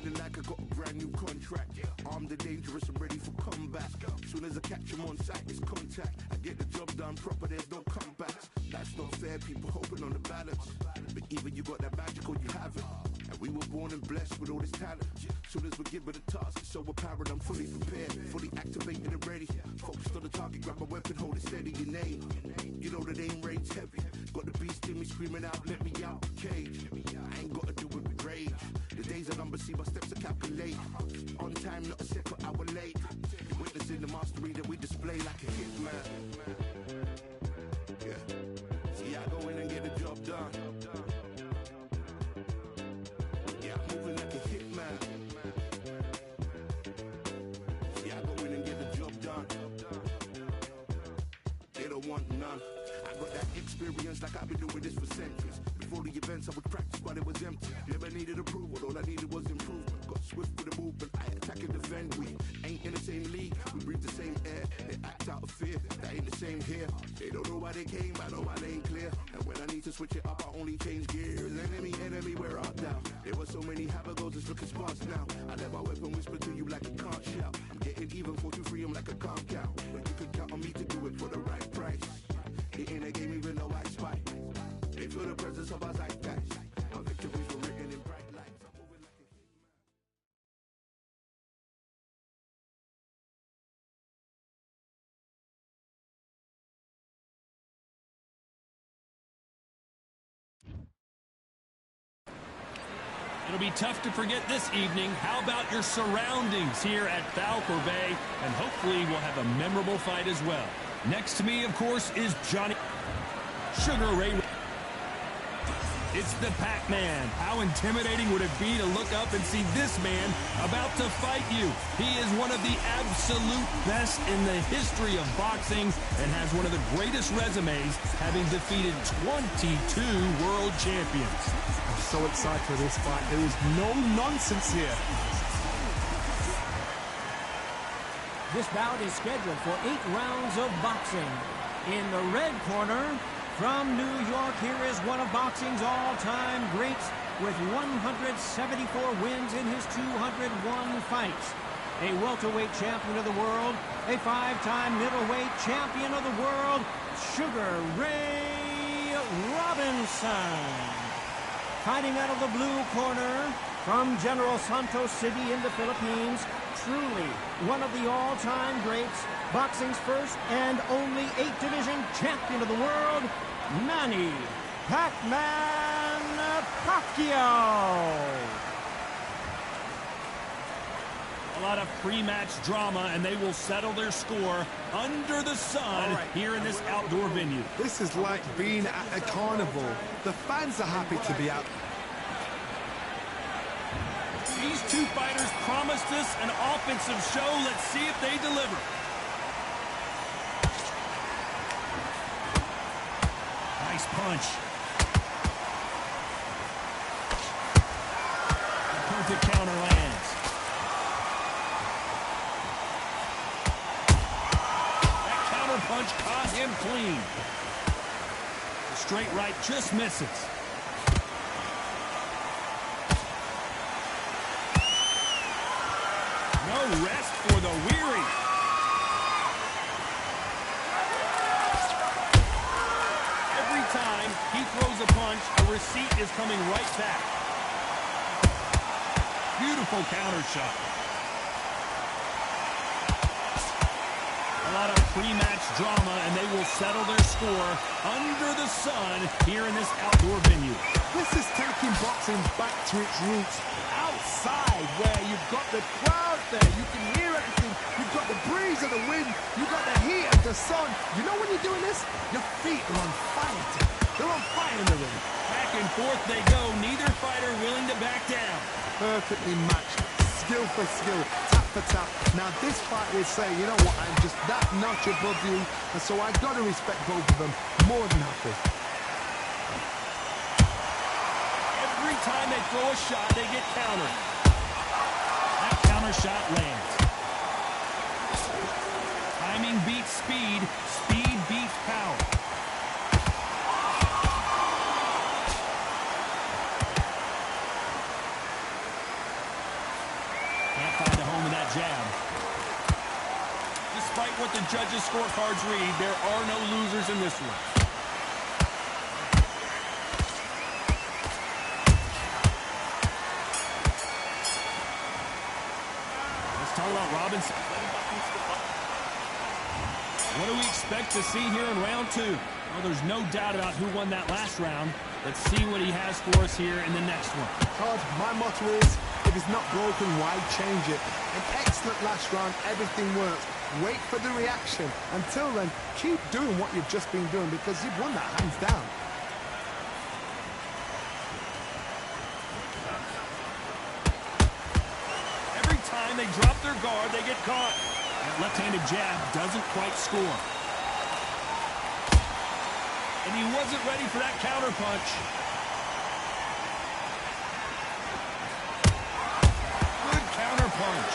feeling like I got a brand new contract. Armed and dangerous and ready for combat. Soon as I catch him on sight, it's contact. I get the job done proper, there's no comebacks. That's not fair, people hoping on the balance. But either you got that magic or you haven't. And we were born and blessed with all this talent. Soon as we're given the task, it's so apparent I'm fully prepared, fully activated and ready. Focused on the target, grab my weapon, hold it steady, your name. You know the name range heavy. Got the beast in me screaming out, let me out the cage. I ain't gotta do it with rage. The days are numbered, see my steps are calculate. On time, not a second hour late. You're witnessing the mastery that we display like a hitman. Yeah. See, I go in and get the job done. Yeah, I'm moving like a hitman. See, I go in and get the job done. They don't want none. I got that experience like I've been doing this for centuries. Before the events I would practice while it was empty. Never needed approval, all I needed was improvement. Got swift with the movement, I attack and defend. We ain't in the same league, we breathe the same air. They act out of fear, that ain't the same here. They don't know why they came, I know why they ain't clear. And when I need to switch it up, I only change gears. Enemy, where art thou? There were so many have-a-goes, it's looking sparse now. I let my weapon whisper to you like a can't shout. I'm getting even, 4-2-3, I'm like a can't count. But you can count on me to do it for the right price. It ain't a game even though I spite. They feel the presence of our zeitgeist. Our victories were written in bright lights. I'm moving like a hitman. It'll be tough to forget this evening. How about your surroundings here at Falcor Bay? And hopefully we'll have a memorable fight as well. Next to me, of course, is Johnny Sugar Ray. It's the Pac-Man. How intimidating would it be to look up and see this man about to fight you? He is one of the absolute best in the history of boxing and has one of the greatest resumes, having defeated 22 world champions. I'm so excited for this fight. There is no nonsense here. This bout is scheduled for 8 rounds of boxing. In the red corner, from New York, here is one of boxing's all-time greats with 174 wins in his 201 fights. A welterweight champion of the world, a 5-time middleweight champion of the world, Sugar Ray Robinson. Fighting out of the blue corner, from General Santos City in the Philippines, truly one of the all-time greats, boxing's first and only 8-division champion of the world, Manny Pac-Man Pacquiao. A lot of pre-match drama, and they will settle their score under the sun here in this outdoor venue. This is like being at a carnival. The fans are happy to be out. These two fighters promised us an offensive show. Let's see if they deliver. Nice punch. The perfect counter lands. That counter punch caught him clean. The straight right just misses. No rest for the weary. Every time he throws a punch, a receipt is coming right back. Beautiful counter shot. A lot of pre-match drama, and they will settle their score under the sun here in this outdoor venue. This is taking boxing back to its roots. Outside, where you've got the crowd there, you can hear everything. You've got the breeze of the wind, you've got the heat of the sun. You know when you're doing this? Your feet are on fire. They're on fire in the ring. Back and forth they go, neither fighter willing to back down. Perfectly matched, skill for skill, tap for tap. Now this fight will say, you know what, I'm just that notch above you, and so I've got to respect both of them more than happy. Every time they throw a shot, they get countered. That counter shot lands. Timing beats speed. Speed beats power. the scorecards read, there are no losers in this one. Let's talk about Robinson. What do we expect to see here in round two? Well, there's no doubt about who won that last round. Let's see what he has for us here in the next one. Todd, my motto is, if it's not broken, why change it? An excellent last round, everything works. Wait for the reaction. Until then, keep doing what you've just been doing because you've won that hands down. Every time they drop their guard, they get caught. That left-handed jab doesn't quite score. And he wasn't ready for that counter punch. Good counter punch.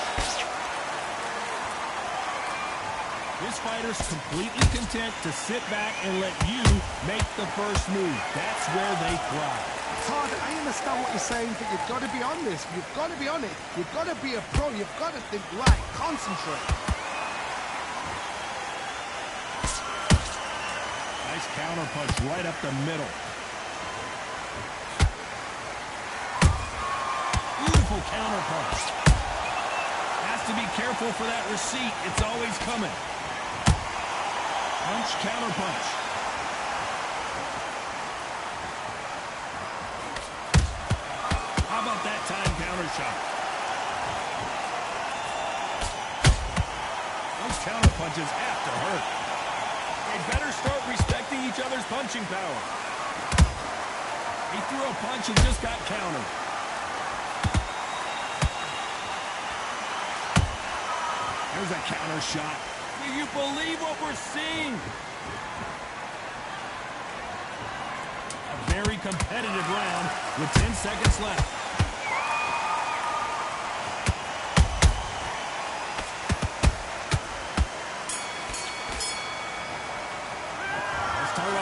This fighter's completely content to sit back and let you make the first move. That's where they thrive. Todd, I understand what you're saying, but you've got to be on this. You've got to be on it. You've got to be a pro. You've got to think right. Concentrate. Nice counter punch right up the middle. Beautiful counter punch. Has to be careful for that receipt. It's always coming. Punch, counter punch. How about that time counter shot? Those counter punches have to hurt. They better start respecting each other's punching power. He threw a punch and just got countered. There's a counter shot. Do you believe what we're seeing? A very competitive round with 10 seconds left.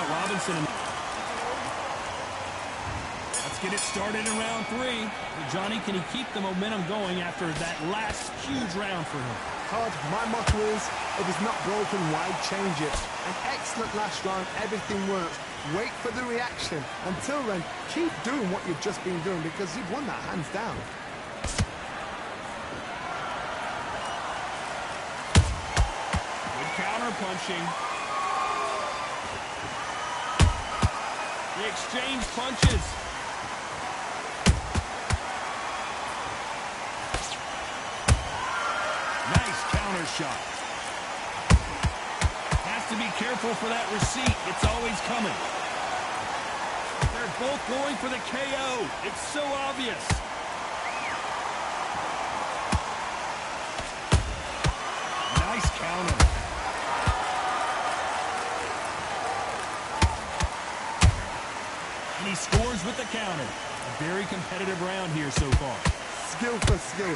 Robinson. Let's get it started in round three. Well, Johnny, can he keep the momentum going after that last huge round for him? Todd, my motto is, if it's not broken, why change it? An excellent last round, everything works. Wait for the reaction. Until then, keep doing what you've just been doing because you've won that hands down. Good counter punching. They exchange punches. Nice counter shot. Has to be careful for that receipt. It's always coming. They're both going for the KO. It's so obvious. Nice counter. And he scores with the counter. A very competitive round here so far. Skill for skill.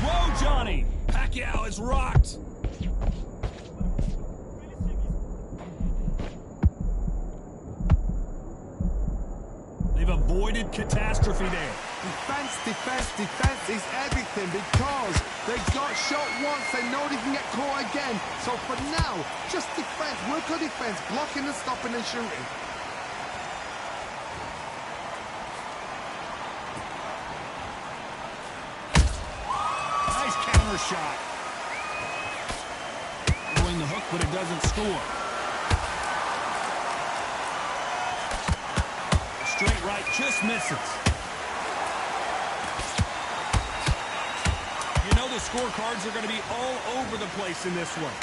Whoa, Johnny! Pacquiao is rocked. They've avoided catastrophe there. Defense, defense, defense is everything because they got shot once. They know they can get caught again. So for now, just defense. Work on defense. Blocking and stopping and shooting. Shot. Throwing the hook, but it doesn't score. Straight right just misses. You know the scorecards are going to be all over the place in this one.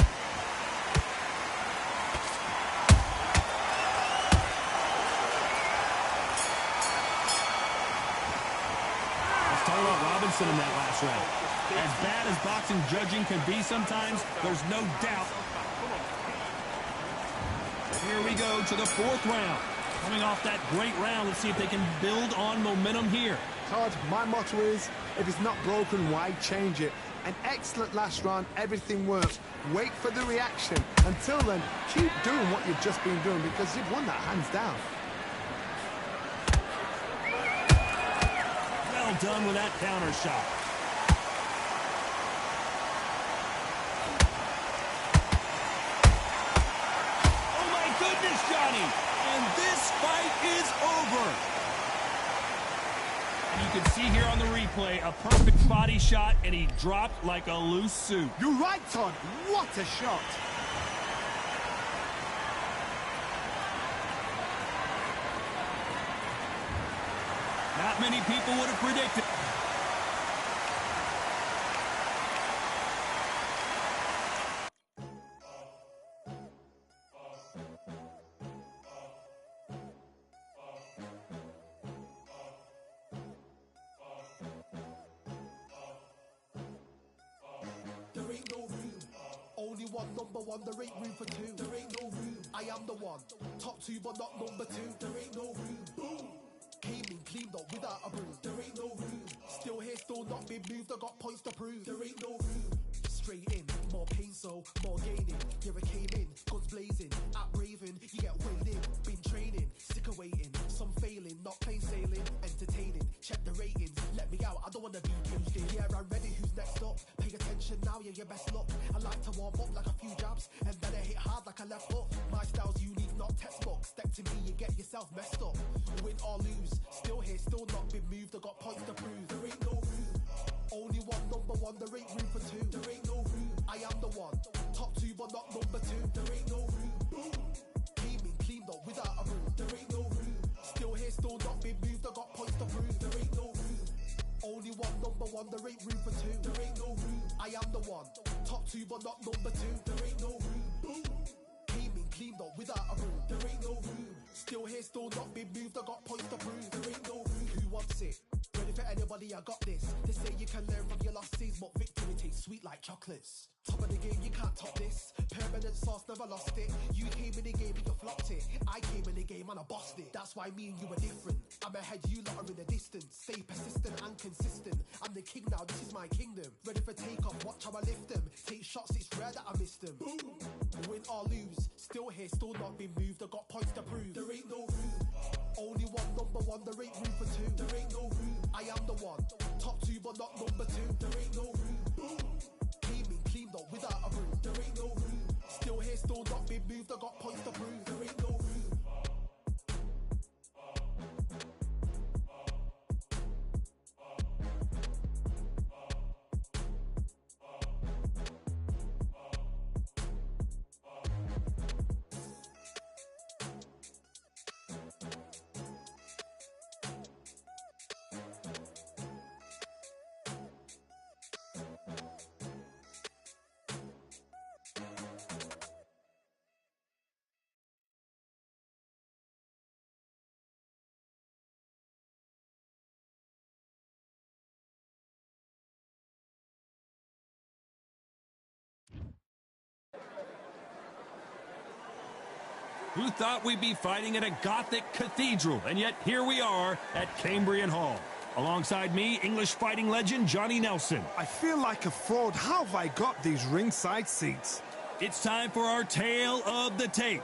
Let's talk about Robinson in that last round. As bad as boxing judging can be sometimes, there's no doubt. Here we go to the fourth round. Coming off that great round, let's see if they can build on momentum here. Todd, my motto is, if it's not broken, why change it? An excellent last round, everything works. Wait for the reaction. Until then, keep doing what you've just been doing because you've won that hands down. Well done with that counter shot. Johnny. And this fight is over. And you can see here on the replay, a perfect body shot, and he dropped like a loose suit. You're right, Todd. What a shot. Not many people would have predicted. There ain't no room. Only one, number one. There ain't room for two. There ain't no room. I am the one. Top two, but not number two. There ain't no room. Boom. Came in, cleaned up without a bruise. There ain't no room. Still here, still not been moved. I got points to prove. There ain't no room. Straight in, more pain, so more gaining. Here I came in, guns blazing, at Raven, you get weighed in. Been training, sick of waiting, some failing, not plain sailing, entertaining. Check the ratings, let me out, I don't wanna be caged in. Yeah, I'm ready, who's next up? Pay attention now, yeah, your best luck. I like to warm up like a few jabs, and then I hit hard like a left hook. My style's unique, not textbook. Step to me, you get yourself messed up. Win or lose, still here, still not been moved. I got points to prove. There ain't no room. Only one, number one. There ain't room for two. There ain't no room. I am the one. Top two, but not number two. There ain't no room. Boom. Came in, cleaned up without a room. There ain't no room. Still here, still not been moved. I got points to prove. There ain't no room. Only one, number one. There ain't room for two. There ain't no room. I am the one. Top two, but not number two. There ain't no room. Boom. Came in, cleaned up without a room. There ain't no room. Still here, still not been moved. I got points to prove. There ain't no room. Who wants it? Ready for anybody, I got this. They say you can learn from your losses, but victory tastes sweet like chocolates. Top of the game, you can't top this. Permanent sauce, never lost it. You came in the game and you flopped it. I came in the game and I bossed it. That's why me and you are different. I'm ahead, you lot are in the distance. Stay persistent and consistent. I'm the king now, this is my kingdom. Ready for takeoff, watch how I lift them. Take shots, it's rare that I miss them. Boom. Win or lose, still here, still not been moved. I got points to prove. There ain't no room. Only one, number one. There ain't room for two. There ain't no room. I am the one. Top two, but not number two. There ain't no room. Boom. Came in, cleaned up without a room. There ain't no room. Still here, still not been moved. I got points to prove. There ain't no room. Who thought we'd be fighting at a Gothic cathedral? And yet here we are at Cambrian Hall. Alongside me, English fighting legend Johnny Nelson. I feel like a fraud. How have I got these ringside seats? It's time for our tale of the tape.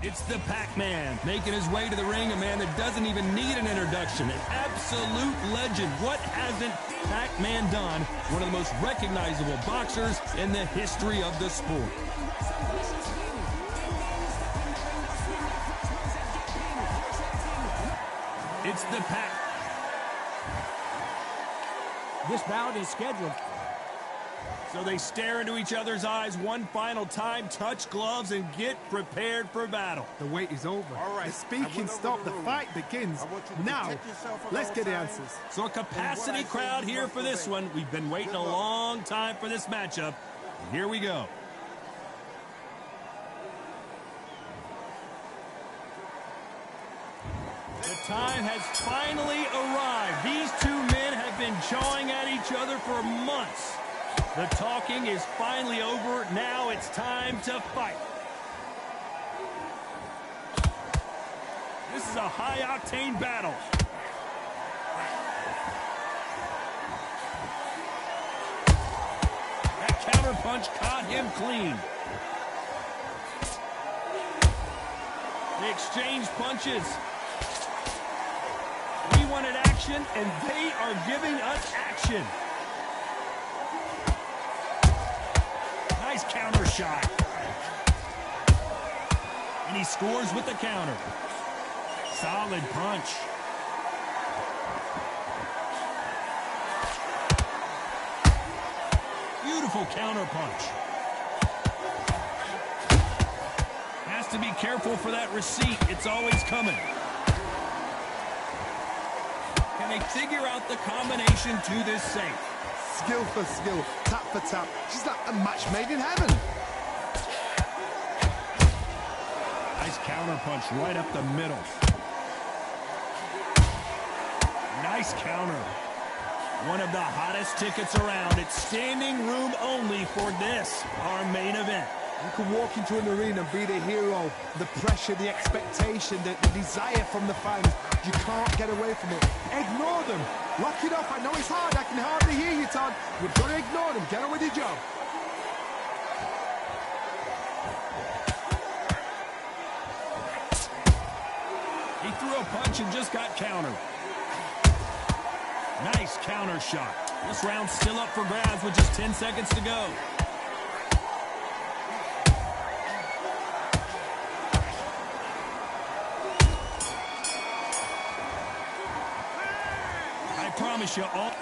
It's the Pac-Man, making his way to the ring, a man that doesn't even need an introduction, an absolute legend. What hasn't Pac-Man done? One of the most recognizable boxers in the history of the sport. It's the Pac. This bout is scheduled. So they stare into each other's eyes one final time, touch gloves, and get prepared for battle. The wait is over. All right. The speaking stopped. The fight begins. Now, let's get the answers. So a capacity crowd here for this one. We've been waiting a long time for this matchup. Here we go. The time has finally arrived. These two men have been jawing at each other for months. The talking is finally over. Now it's time to fight. This is a high-octane battle. That counter punch caught him clean. They exchange punches. We wanted action, and they are giving us action. Nice counter shot. And he scores with the counter. Solid punch. Beautiful counter punch. Has to be careful for that receipt. It's always coming. Can they figure out the combination to this safe? Skill for skill, tap for tap. She's like a match made in heaven. Nice counter punch right up the middle. Nice counter. One of the hottest tickets around. It's standing room only for this, our main event. You can walk into an arena and be the hero. The pressure, the expectation, the desire from the fans. You can't get away from it. Ignore them. Lock it off. I know it's hard. I can hardly hear you, Todd. You've got to ignore them. Get on with your job. He threw a punch and just got countered. Nice counter shot. This round's still up for grabs with just 10 seconds to go. I promise you all.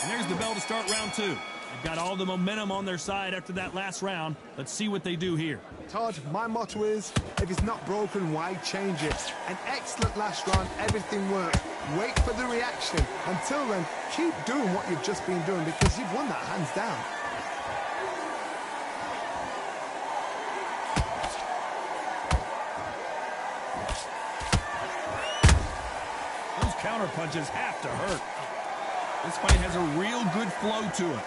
And there's the bell to start round two. They've got all the momentum on their side after that last round. Let's see what they do here. Todd, my motto is, if it's not broken, why change it? An excellent last round, everything worked. Wait for the reaction. Until then, keep doing what you've just been doing because you've won that hands down. Those counter punches have to hurt. This fight has a real good flow to it.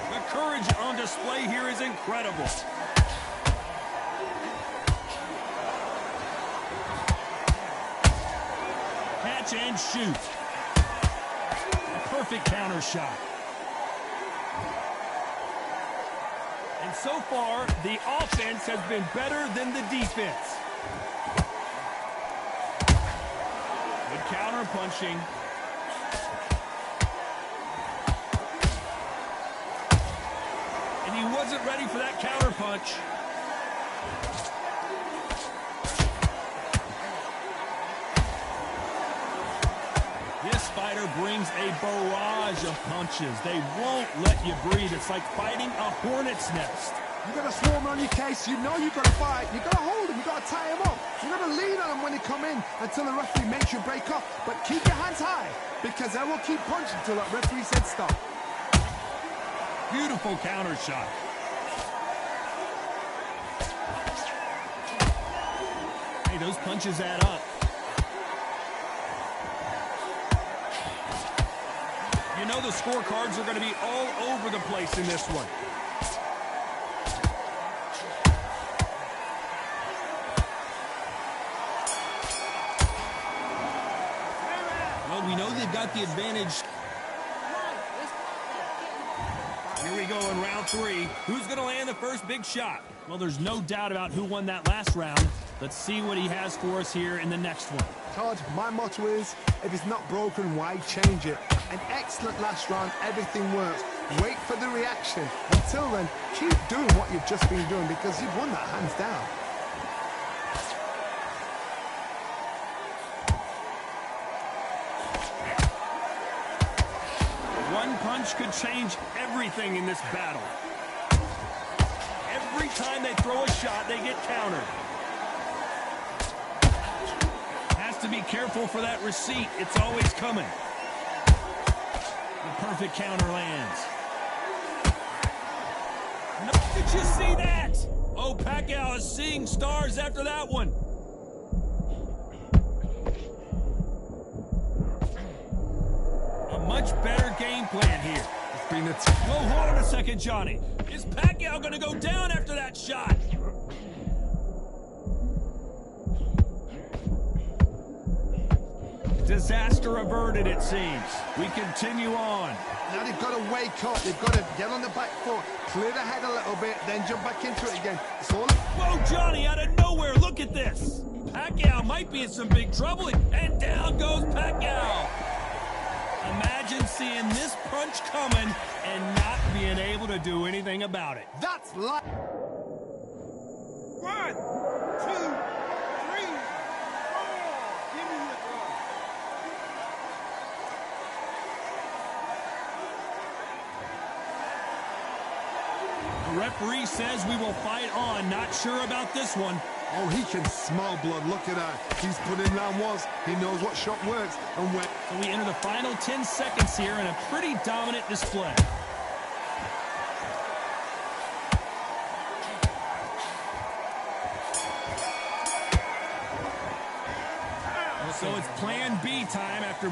The courage on display here is incredible. Catch and shoot. A perfect counter shot. And so far, the offense has been better than the defense. Good counter punching. And he wasn't ready for that counter punch. This fighter brings a barrage of punches. They won't let you breathe. It's like fighting a hornet's nest. You got to swarm on your case. You know you've got to fight. You got to hold them. You got to tie them up. You got to lean on them when they come in until the referee makes you break off. But keep your hands high because they will keep punching until that referee said stop. Beautiful counter shot. Hey, those punches add up. You know the scorecards are going to be all over the place in this one. Well, we know they've got the advantage. Here we go in round three. Who's going to land the first big shot? Well, there's no doubt about who won that last round. Let's see what he has for us here in the next one. Todd, my motto is, if it's not broken, why change it? An excellent last round, everything works. Wait for the reaction. Until then, keep doing what you've just been doing because you've won that hands down. One punch could change everything in this battle. Every time they throw a shot, they get countered. Has to be careful for that receipt. It's always coming. The perfect counter lands. No, did you see that? Oh, Pacquiao is seeing stars after that one. A much better game plan here. It's been a Well, hold on a second, Johnny. Is Pacquiao going to go down after that shot? Disaster averted, it seems. We continue on. Now they've got to wake up. They've got to get on the back foot, clear the head a little bit, then jump back into it again. It's all... Whoa, Johnny, out of nowhere, look at this. Pacquiao might be in some big trouble, and down goes Pacquiao. A Imagine seeing this punch coming and not being able to do anything about it. That's like... 1, 2, 3, 4. Give me your throw. The referee says we will fight on. Not sure about this one. Oh, he can smell blood. Look at that. He's put in round once. He knows what shot works and when. So we enter the final 10 seconds here in a pretty dominant display. So it's plan B time after...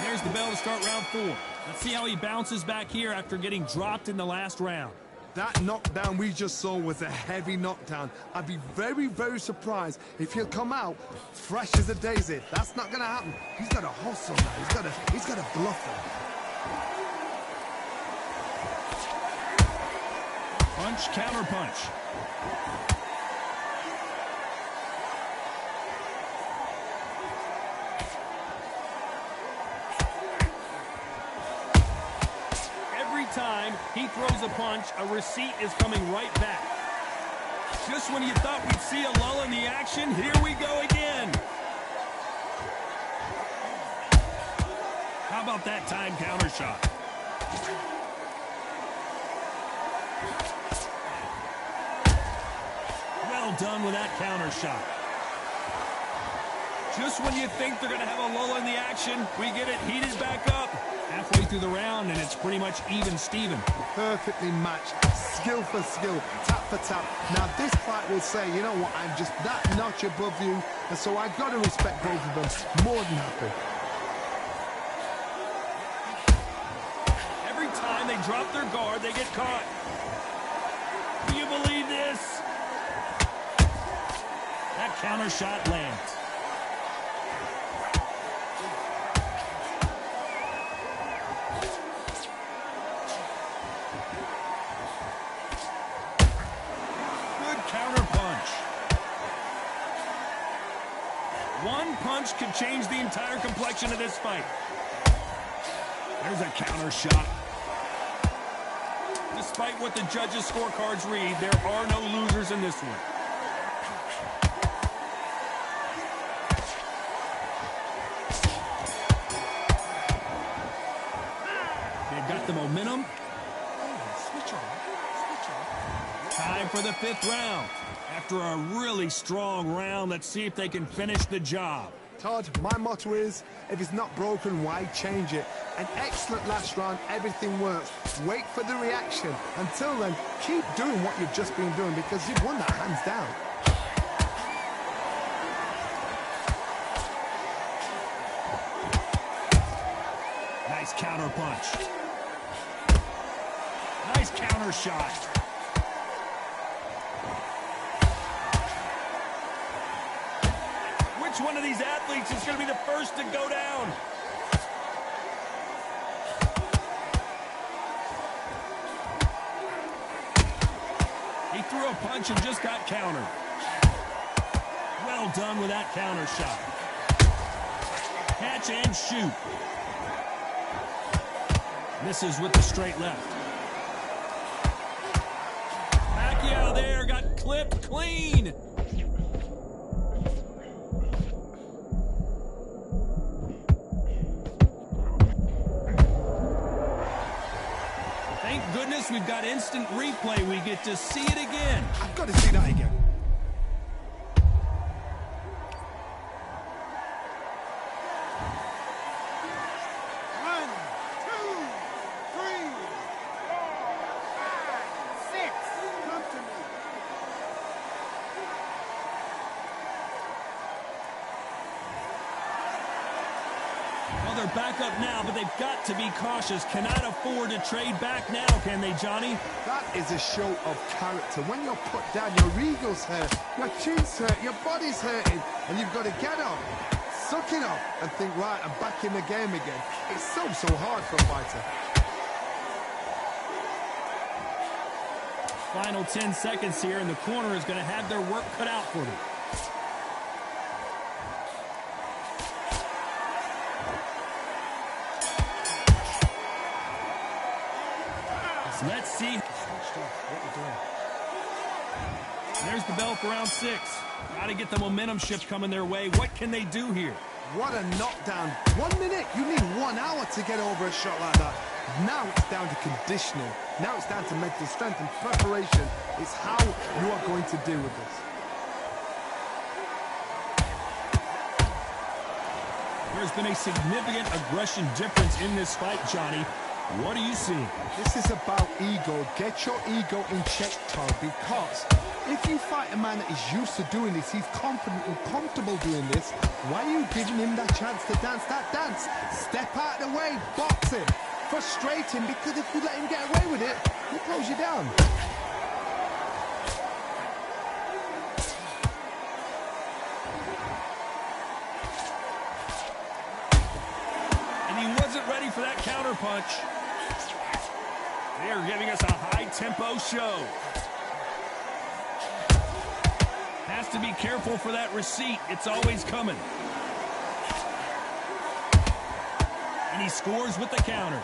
There's the bell to start round 4. Let's see how he bounces back here after getting dropped in the last round. That knockdown we just saw was a heavy knockdown. I'd be very, very surprised if he'll come out fresh as a daisy. That's not going to happen. He's got to hustle now. He's got to bluff him. Punch, counter punch. Time he throws a punch, a receipt is coming right back. Just when you thought we'd see a lull in the action, here we go again. How about that time counter shot? Well done with that counter shot. Just when you think they're going to have a lull in the action, we get it heated back up. Halfway through the round, and it's pretty much even Steven. Perfectly matched, skill for skill, tap for tap. Now this fight will say, you know what, I'm just that notch above you, and so I've got to respect both of them. More than happy. Every time they drop their guard, they get caught. Do you believe this? That counter shot lands. One punch could change the entire complexion of this fight. There's a counter shot. Despite what the judges' scorecards read, there are no losers in this one. They've got the momentum. Switch on. Time for the 5th round. After a really strong round, let's see if they can finish the job. Todd, my motto is, if it's not broken, why change it? An excellent last round, everything works. Wait for the reaction. Until then, keep doing what you've just been doing because you've won that hands down. Nice counter punch. Nice counter shot. Which one of these athletes is going to be the first to go down? He threw a punch and just got countered. Well done with that counter shot. Catch and shoot. Misses with the straight left. Pacquiao there got clipped clean. Thank goodness we've got instant replay. We get to see it again. I've got to see that again. Well, they're back up now, but they've got to be cautious. Cannot afford to trade back now, can they, Johnny? That is a show of character. When you're put down, your ego's hurt, your chin's hurt, your body's hurting, and you've got to get up, suck it up, and think, right, I'm back in the game again. It's so hard for a fighter. Final 10 seconds here, and the corner is going to have their work cut out for them. So let's see. There's the bell for round 6. Got to get the momentum shift coming their way. What can they do here? What a knockdown. 1 minute. You need 1 hour to get over a shot like that. Now it's down to conditioning. Now it's down to mental strength and preparation. It's how you are going to deal with this. There's been a significant aggression difference in this fight, Johnny. What are you seeing? This is about ego. Get your ego in check, Todd, because if you fight a man that is used to doing this, he's confident and comfortable doing this, why are you giving him that chance to dance that dance? Step out of the way, box him, frustrate him, because if you let him get away with it, he'll close you down. And he wasn't ready for that counter punch. They're giving us a high-tempo show. Has to be careful for that receipt. It's always coming. And he scores with the counter.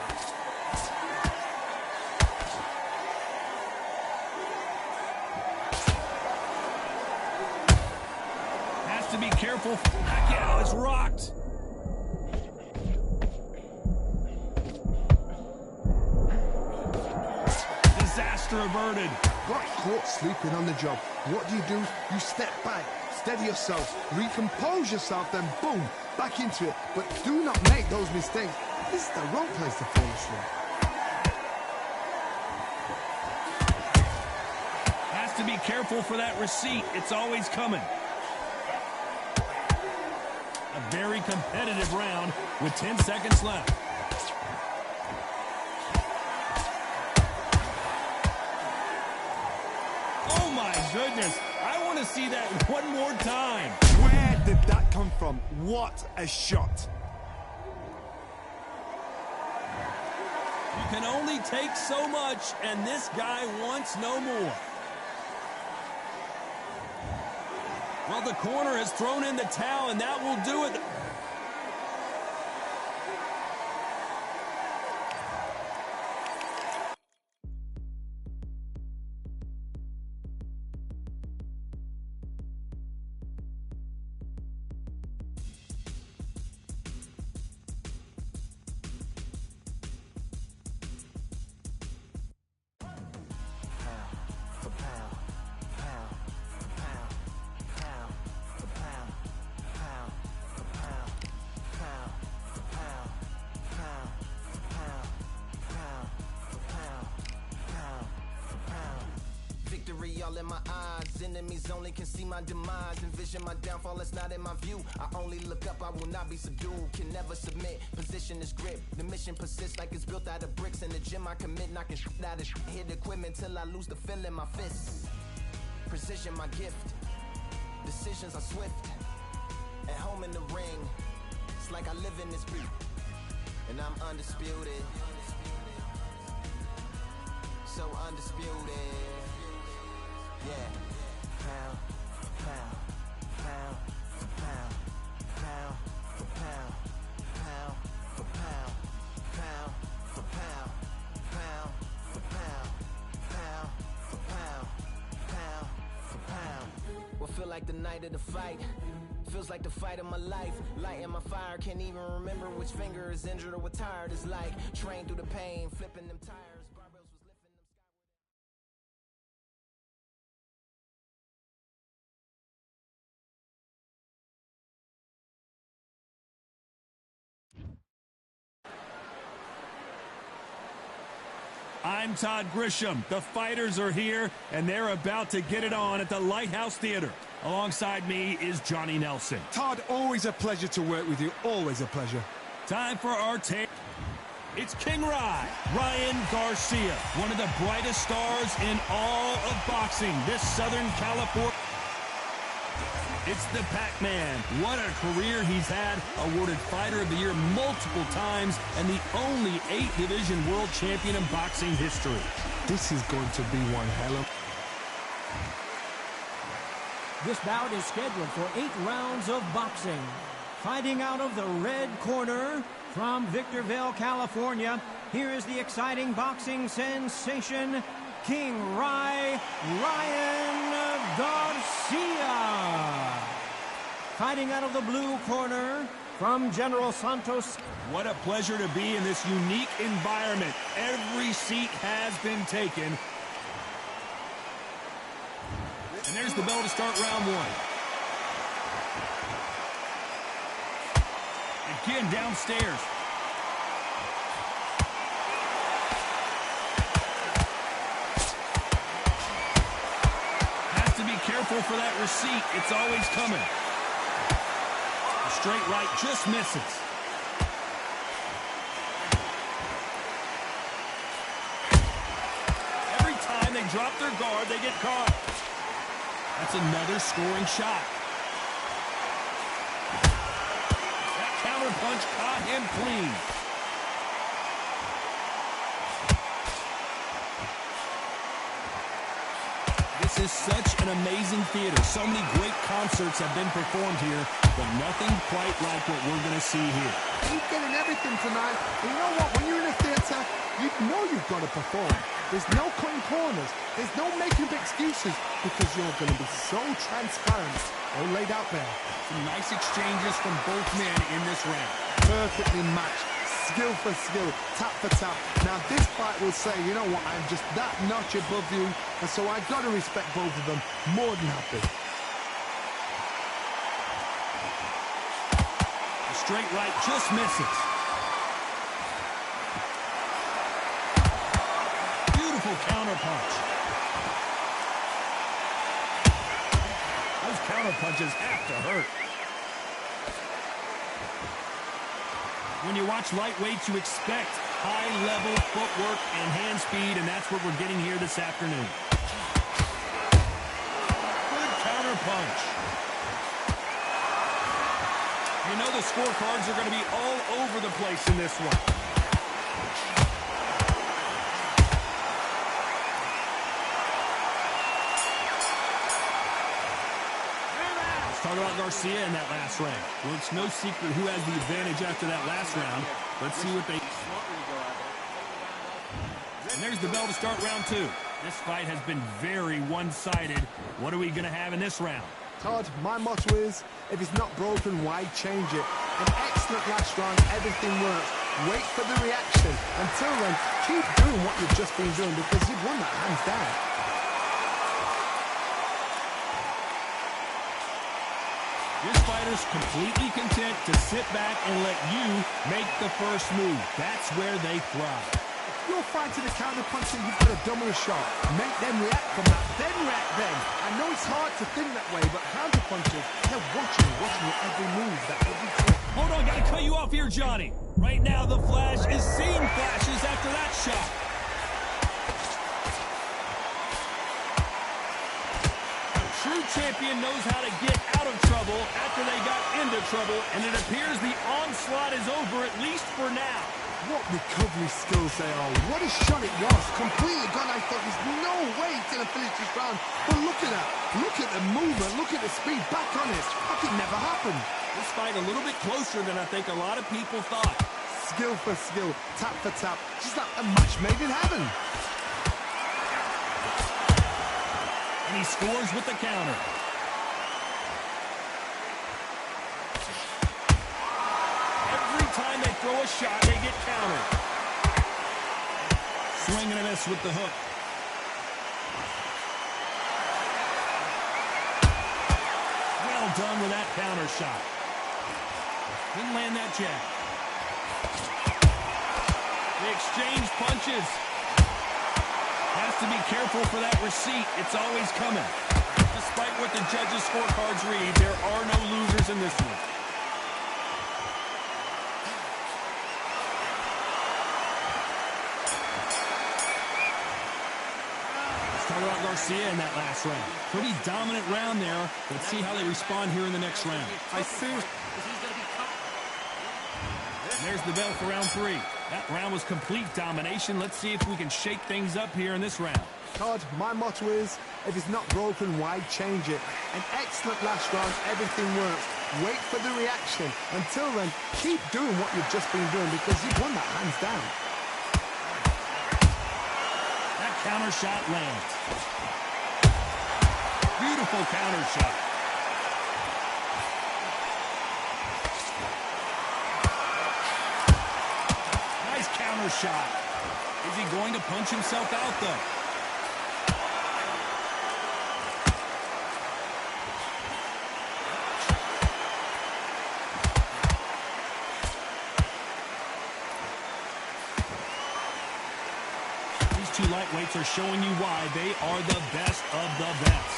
Has to be careful. Pacquiao is rocked. Disaster averted. Got caught sleeping on the job. What do? You step back, steady yourself, recompose yourself, then boom, back into it. But do not make those mistakes. This is the wrong place to fall asleep. Has to be careful for that receipt. It's always coming. A very competitive round with 10 seconds left. Oh my goodness. I want to see that one more time. Where did that come from? What a shot. You can only take so much, and this guy wants no more. Well, the corner has thrown in the towel, and that will do it. All in my eyes, enemies only can see my demise. Envision my downfall, it's not in my view. I only look up, I will not be subdued. Can never submit, position is grip. The mission persists like it's built out of bricks. In the gym I commit, knocking shit out of shit. Hit equipment till I lose the feel in my fists. Precision my gift, decisions are swift. At home in the ring, it's like I live in this beat. And I'm undisputed, so undisputed. Yeah, pound for pound, pound for pound, pound for pound, pound for pound, pound for pound, pound for pound, pound for pound, pound for pound. What feel like the night of the fight? Feels like the fight of my life. Lighting my fire, can't even remember which finger is injured or what tired is like. Train through the pain, flipping them tires. I'm Todd Grisham. The fighters are here, and they're about to get it on at the Lighthouse Theater. Alongside me is Johnny Nelson. Todd, always a pleasure to work with you. Always a pleasure. Time for our tape. It's King Ryan Garcia, one of the brightest stars in all of boxing. This Southern California. It's the Pac-Man. What a career he's had. Awarded Fighter of the Year multiple times and the only 8-division world champion in boxing history. This is going to be one hell of... This bout is scheduled for 8 rounds of boxing. Fighting out of the red corner From Victorville, California, here is the exciting boxing sensation, King Ryan Garcia. Fighting out of the blue corner, from General Santos. What a pleasure to be in this unique environment. Every seat has been taken. And there's the bell to start round one. Again, downstairs. Has to be careful for that receipt. It's always coming. A straight right just misses. Every time they drop their guard, they get caught. That's another scoring shot. Punch caught him clean. This is such an amazing theater. So many great concerts have been performed here, but nothing quite like what we're going to see here. He's getting everything tonight. And you know what? When you're in a theater, you know you've got to perform. There's no cutting corners. There's no making up excuses because you're going to be so transparent. All laid out there. Some nice exchanges from both men in this round. Perfectly matched. Skill for skill. Tap for tap. Now this fight will say, you know what, I'm just that notch above you. And so I've got to respect both of them. More than happy. A straight right just misses. Beautiful counter punch. Those counter punches have to hurt. When you watch lightweights, you expect high-level footwork and hand speed, and that's what we're getting here this afternoon. Good counter punch. You know the scorecards are going to be all over the place in this one. Talk about Garcia in that last round. Well, it's no secret who has the advantage after that last round. Let's see what they... And there's the bell to start round two. This fight has been very one-sided. What are we going to have in this round? Todd, my motto is, if it's not broken, why change it? An excellent last round, everything works. Wait for the reaction. Until then, keep doing what you've just been doing because you've won that hands down. This fighter's completely content to sit back and let you make the first move. That's where they thrive. If you're fighting a counter puncher, you've got to double a shot. Make them react from that, then react then. I know it's hard to think that way, but counter punchers, they're watching your every move, that every trick. Hold on, gotta cut you off here, Johnny. Right now, the Flash is seeing flashes after that shot. True champion knows how to get out of trouble after they got into trouble, and it appears the onslaught is over, at least for now. What recovery skills they are. What a shot it was. Completely gone. I thought there's no way he's going to finish this round. But look at that. Look at the movement. Look at the speed. Back on it. Like it never happened. This fight a little bit closer than I think a lot of people thought. Skill for skill. Tap for tap. Just like a match made in heaven. And he scores with the counter. Every time they throw a shot, they get countered. Swing and a miss with the hook. Well done with that counter shot. Didn't land that jab. They exchange punches. Has to be careful for that receipt. It's always coming. Despite what the judges' scorecards read, there are no losers in this one. Let's talk about Garcia in that last round. Pretty dominant round there. Let's see how they respond here in the next round. I see. There's the bell for round three. That round was complete domination. Let's see if we can shake things up here in this round. Todd, my motto is, if it's not broken, why change it? An excellent last round, everything works. Wait for the reaction. Until then, keep doing what you've just been doing because you've won that hands down. That counter shot lands. Beautiful counter shot. Nice counter shot. Is he going to punch himself out, though? These two lightweights are showing you why they are the best of the best.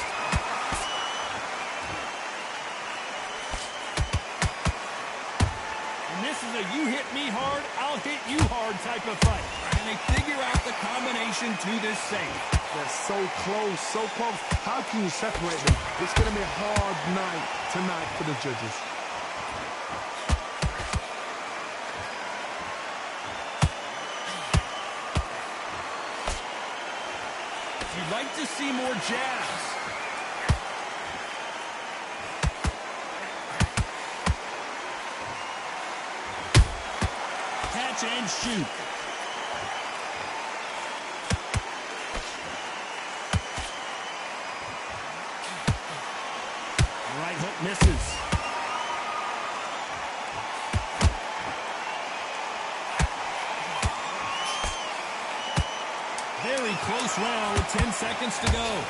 This is a you hit me hard, I'll hit you hard type of fight. And they figure out the combination to this save. They're so close, so close. How can you separate them? It's going to be a hard night tonight for the judges. You'd like to see more jabs. Catch and shoot. Right hook misses. Very close round with 10 seconds to go.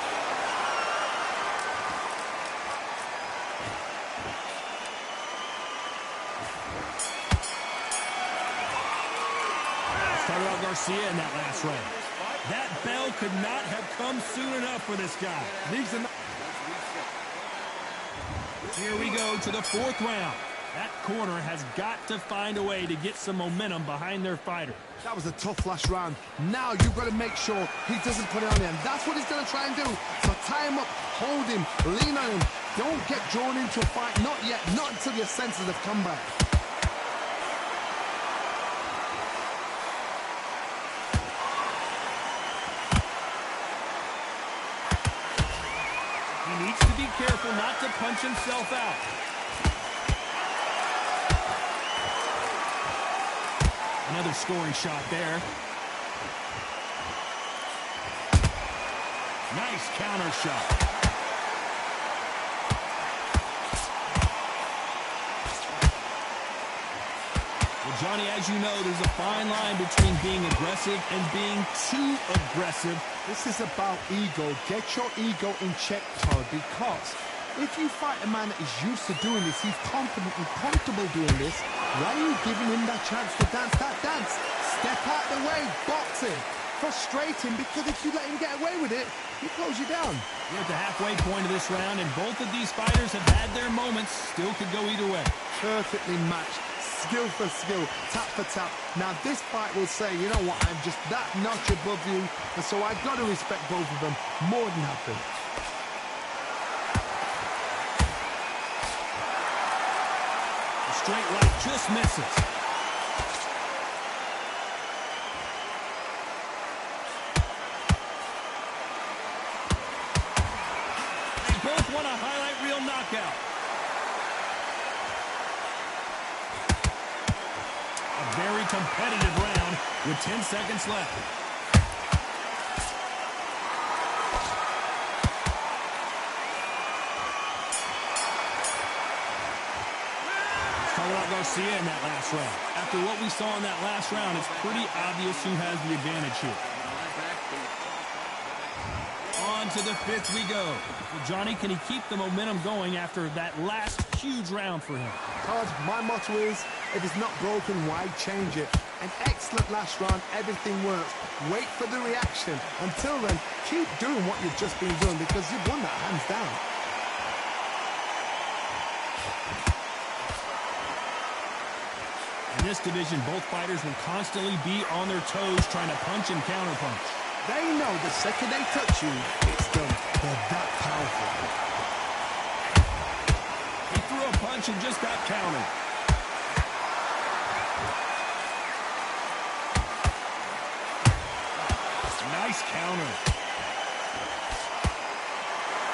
Started out Garcia in that last round. That bell could not have come soon enough for this guy. Here we go to the fourth round. That corner has got to find a way to get some momentum behind their fighter. That was a tough last round. Now you've got to make sure he doesn't put it on him. That's what he's going to try and do. So tie him up, hold him, lean on him. Don't get drawn into a fight. Not yet. Not until your senses have come back. He needs to be careful not to punch himself out. Another scoring shot there. Nice counter shot. Well, Johnny, as you know, there's a fine line between being aggressive and being too aggressive. This is about ego. Get your ego in check, Todd, because if you fight a man that is used to doing this, he's confident and comfortable doing this, why are you giving him that chance to dance that dance? Step out the way, box him, frustrate him, because if you let him get away with it, he close you down. We're at the halfway point of this round, and both of these fighters have had their moments. Still could go either way. Perfectly matched, skill for skill, tap for tap. Now this fight will say, you know what, I'm just that notch above you, and so I've got to respect both of them more than happy. Straight right just misses. They both want a highlight reel knockout. A very competitive round with 10 seconds left. Started out Garcia in that last round. After what we saw in that last round, it's pretty obvious who has the advantage here. On to the fifth we go. Well, Johnny, can he keep the momentum going after that last huge round for him? Todd, my motto is, if it's not broken, why change it? An excellent last round, everything works. Wait for the reaction. Until then, keep doing what you've just been doing because you've won that hands down. In this division, both fighters will constantly be on their toes trying to punch and counterpunch. They know the second they touch you, it's done. They're that powerful. He threw a punch and just got countered. Nice counter.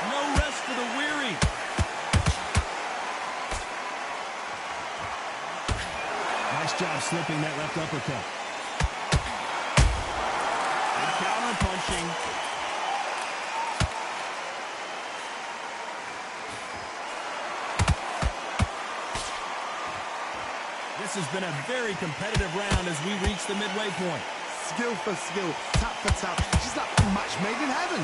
No rest for the weary. Nice job slipping that left uppercut. Good counter punching. This has been a very competitive round as we reach the midway point. Skill for skill, tap for tap. Just like a match made in heaven.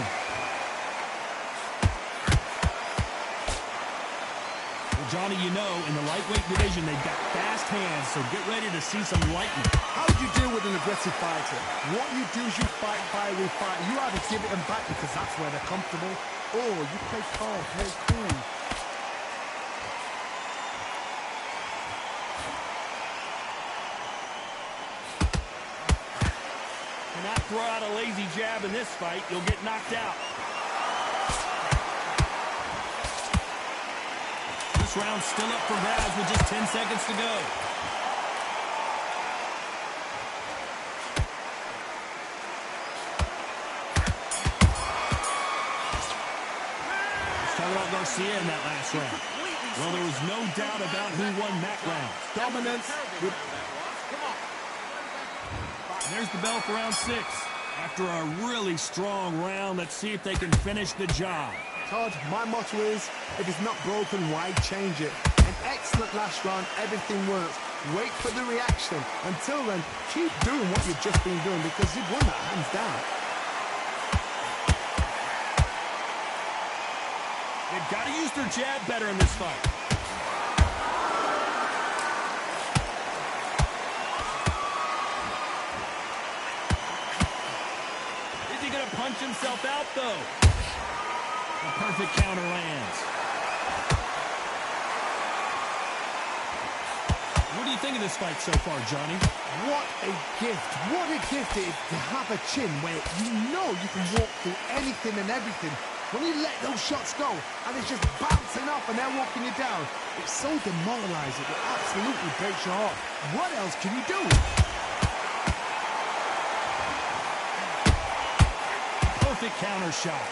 Well, Johnny, you know, in the lightweight division, they've got fast hands, so get ready to see some lightning. How do you deal with an aggressive fighter? What you do is you fight, fire, fight. You either give it them back because that's where they're comfortable, or you play calm, play cool. Cannot throw out a lazy jab in this fight. You'll get knocked out. This round's still up for grabs with just 10 seconds to go. Let's talk about Garcia in that last round. Well, there was no doubt about who won that round. Dominance. And there's the bell for round 6. After a really strong round, let's see if they can finish the job. Todd, my motto is, if it's not broken, why change it? An excellent last round, everything works. Wait for the reaction. Until then, keep doing what you've just been doing because you've won that hands down. They've got to use their jab better in this fight. Is he going to punch himself out, though? A perfect counter lands. What do you think of this fight so far, Johnny? What a gift. What a gift it is to have a chin where you know you can walk through anything and everything. When you let those shots go and it's just bouncing off and they're walking you down, it's so demoralizing. It absolutely breaks your heart. What else can you do? Perfect counter shot.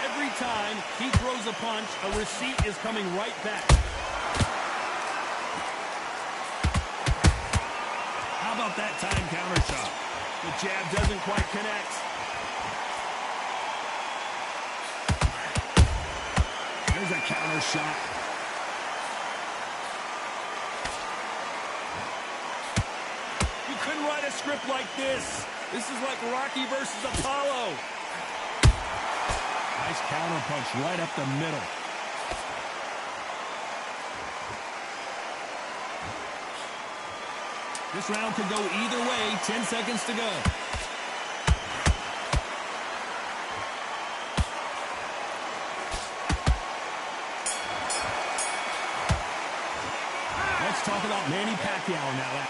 Every time he throws a punch, a receipt is coming right back. How about that time counter shot? The jab doesn't quite connect. There's a counter shot. You couldn't write a script like this. This is like Rocky versus Apollo. Nice counter punch right up the middle. This round could go either way. 10 seconds to go. Let's talk about Manny Pacquiao now.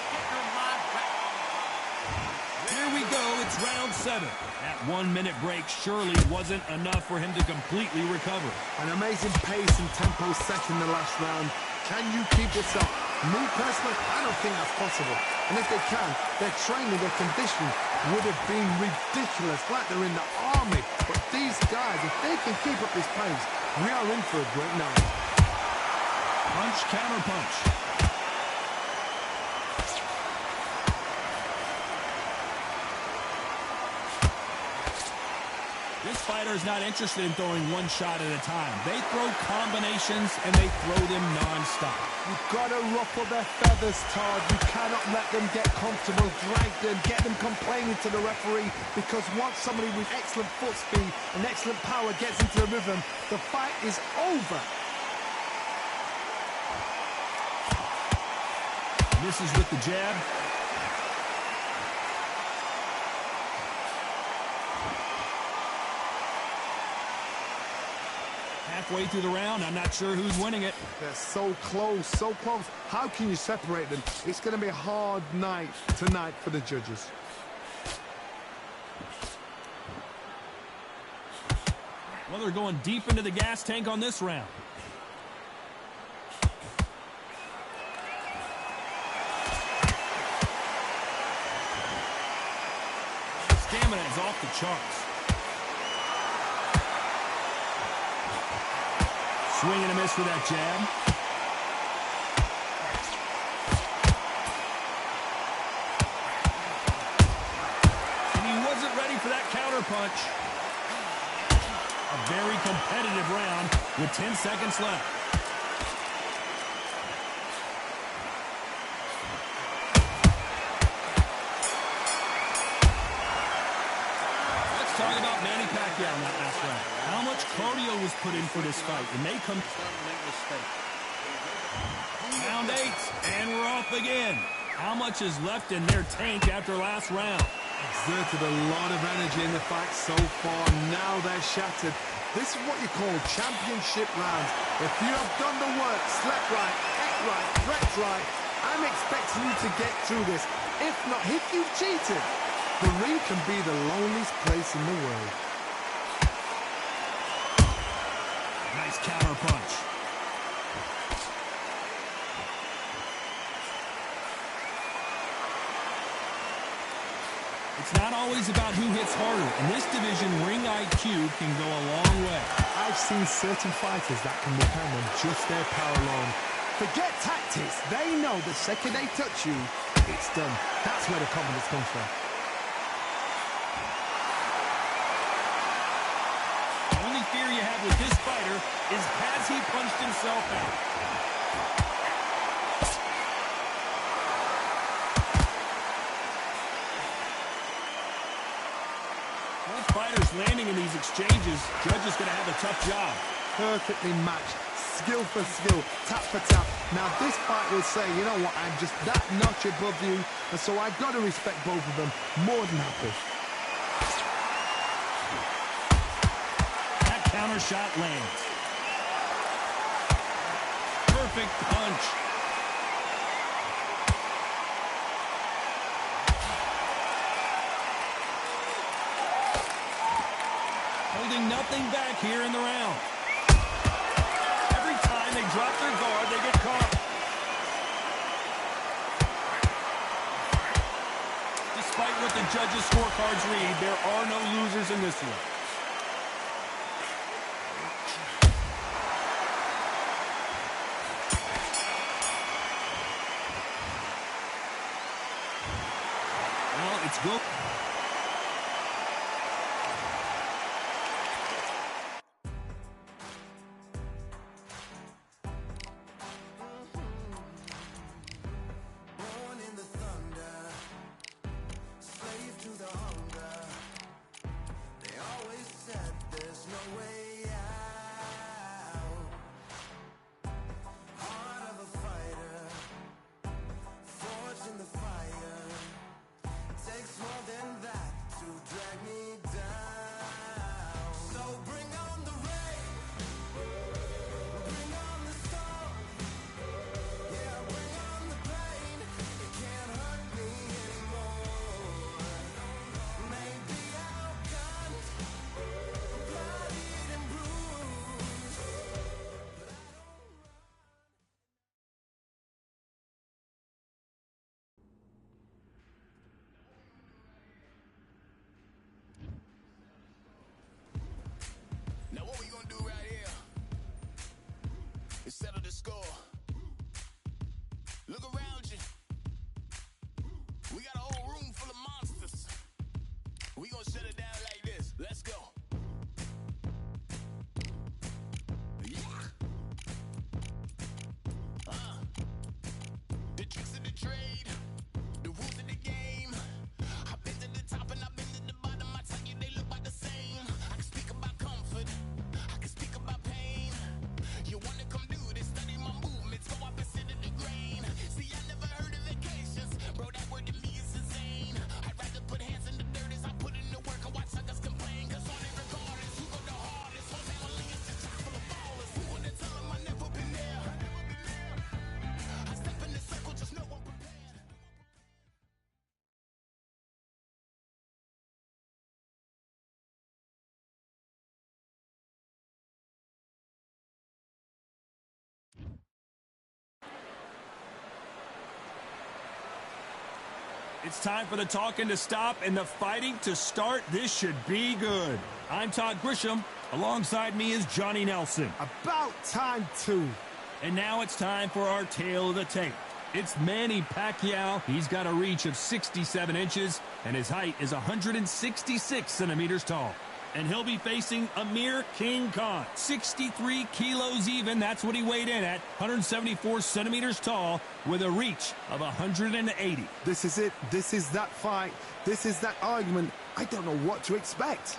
Here we go. It's round 7. That 1-minute break surely wasn't enough for him to completely recover. An amazing pace and tempo set in the last round. Can you keep this up? Me personally, I don't think that's possible. And if they can, their training, their conditioning would have been ridiculous, like they're in the army. But these guys, if they can keep up this pace, we are in for a great night. Punch, counter punch. This fighter is not interested in throwing one shot at a time. They throw combinations, and they throw them non-stop. You've got to ruffle their feathers, Todd. You cannot let them get comfortable, drag them, get them complaining to the referee, because once somebody with excellent foot speed and excellent power gets into the rhythm, the fight is over. Misses with the jab. Halfway through the round, I'm not sure who's winning it. They're so close, so close. How can you separate them? It's going to be a hard night tonight for the judges. Well, they're going deep into the gas tank on this round. the charts. Swing and a miss for that jab. And he wasn't ready for that counter punch. A very competitive round with 10 seconds left. Talk about Manny Pacquiao in that last round. How much cardio was put in for this fight? It may come... Round 8, and we're off again. How much is left in their tank after last round? Exerted a lot of energy in the fight so far. Now they're shattered. This is what you call championship rounds. If you have done the work, slept right, ate right, prepped right, I'm expecting you to get through this. If not, if you've cheated, the ring can be the loneliest place in the world. Nice counter punch. It's not always about who hits harder. In this division, ring IQ can go a long way. I've seen certain fighters that can depend on just their power alone. Forget tactics. They know the second they touch you, it's done. That's where the confidence comes from. Fear you have with this fighter is, has he punched himself out? Both fighters landing in these exchanges, judge is going to have a tough job. Perfectly matched, skill for skill, tap for tap. Now this fight will say, you know what, I'm just that notch above you, and so I've got to respect both of them more than happy. Counter shot lands. Perfect punch. Holding nothing back here in the round. Every time they drop their guard, they get caught. Despite what the judges' scorecards read, there are no losers in this one. It's good. Born in the thunder, slave to the hunger. They always said there's no way out. Heart of a fighter, forged in the fire. Takes more than that to drag me down. So bring on the rain, bring on the storm. Yeah, bring on the pain. It can't hurt me anymore. Maybe I'll cut, bloodied and bruised, but I don't run. Now what we gonna do right here is settle the score. Look around you. We got a whole room full of monsters. We gonna shut it down like this. Let's go. Yeah. The tricks of the trade, the rules of the game. I've been to the top and I've been to the bottom. I tell you they look about the same. I can speak about comfort, I can speak about pain. You wanna come do this, study my movements, go opposite of the grain. See, I never heard of vacations, bro, that word to me is insane. I'd rather put hands in the dirt as I put in the work and watch suckers complain. Cause on it regardless, who go the hardest? Whole family is just chock full of ballers. Who wanna tell them I never been there? I step in the circle, just know I'm prepared. It's time for the talking to stop and the fighting to start. This should be good. I'm Todd Grisham. Alongside me is Johnny Nelson. About time, too. And now it's time for our tale of the tape. It's Manny Pacquiao. He's got a reach of 67 inches, and his height is 166 centimeters tall. And he'll be facing Amir King Khan, 63 kilos even. That's what he weighed in at, 174 centimeters tall, with a reach of 180. This is it. This is that fight. This is that argument. I don't know what to expect.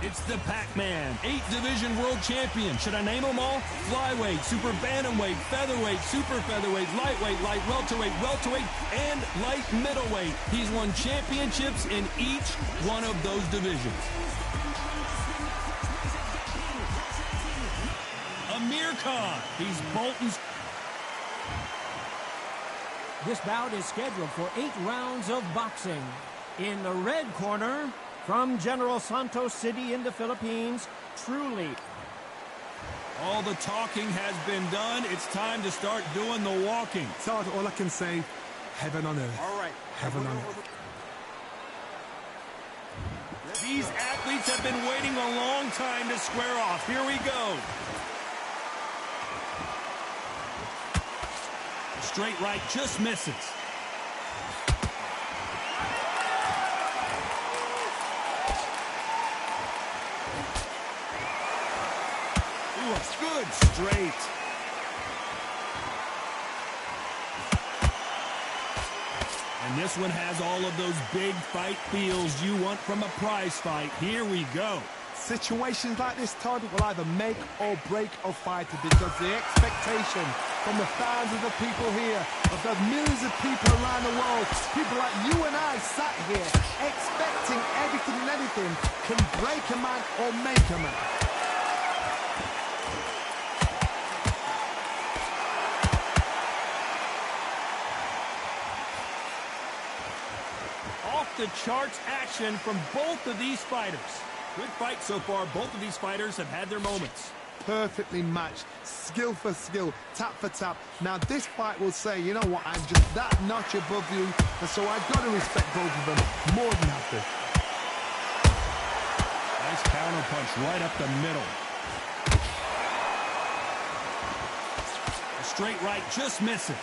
It's the Pac-Man, 8-division world champion. Should I name them all? Flyweight, super bantamweight, featherweight, super featherweight, lightweight, light welterweight, and light middleweight. He's won championships in each one of those divisions. Amir Khan, he's Bolton's. This bout is scheduled for 8 rounds of boxing. In the red corner, from General Santos City in the Philippines, truly. All the talking has been done. It's time to start doing the walking. Todd, all I can say, heaven on earth. All right. Heaven on earth. These athletes have been waiting a long time to square off. Here we go. Straight right just misses. Good straight. And this one has all of those big fight feels you want from a prize fight. Here we go. Situations like this, Todd, will either make or break a fighter, because the expectation from the thousands of people here, of the millions of people around the world, people like you and I sat here expecting everything and anything, can break a man or make a man. The charts action from both of these fighters. Good fight so far. Both of these fighters have had their moments. Perfectly matched, skill for skill, tap for tap. Now this fight will say, you know what, I'm just that notch above you, and so I've got to respect both of them more than happy. Nice counter punch right up the middle. A straight right just misses.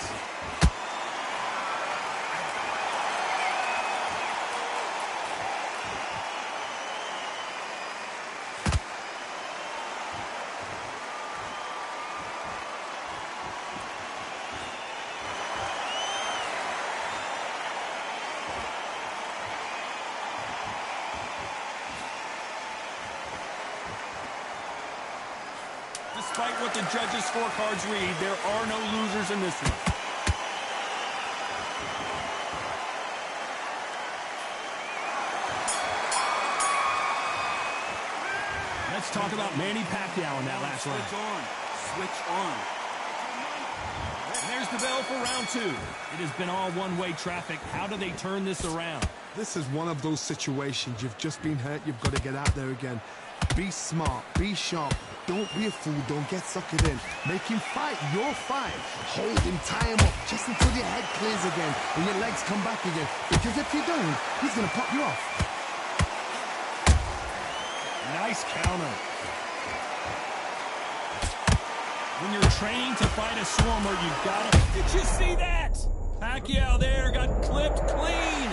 Despite what the judges' scorecards read, there are no losers in this one. Let's talk about Manny Pacquiao in that last round. Switch on. And there's the bell for round 2. It has been all one-way traffic. How do they turn this around? This is one of those situations. You've just been hurt. You've got to get out there again. Be smart. Be sharp. Don't be a fool. Don't get suckered in. Make him fight your fight. Hold him. Tie him up just until your head clears again and your legs come back again. Because if you don't, he's going to pop you off. Nice counter. When you're training to fight a swarmer, you've got to... Did you see that? Pacquiao there got clipped clean.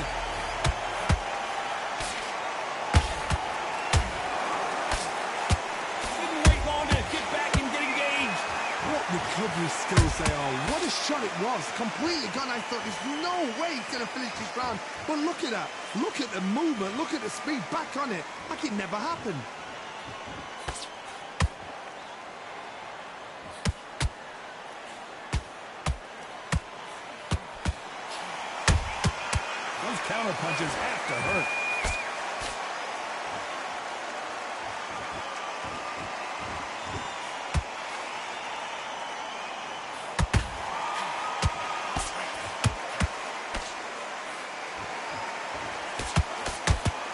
Didn't wait long to get back and get engaged. What recovery skills they are. What a shot it was. Completely gone. I thought there's no way he's going to finish this round. But look at that. Look at the movement. Look at the speed. Back on it. Like it never happened. Those counter punches have to hurt.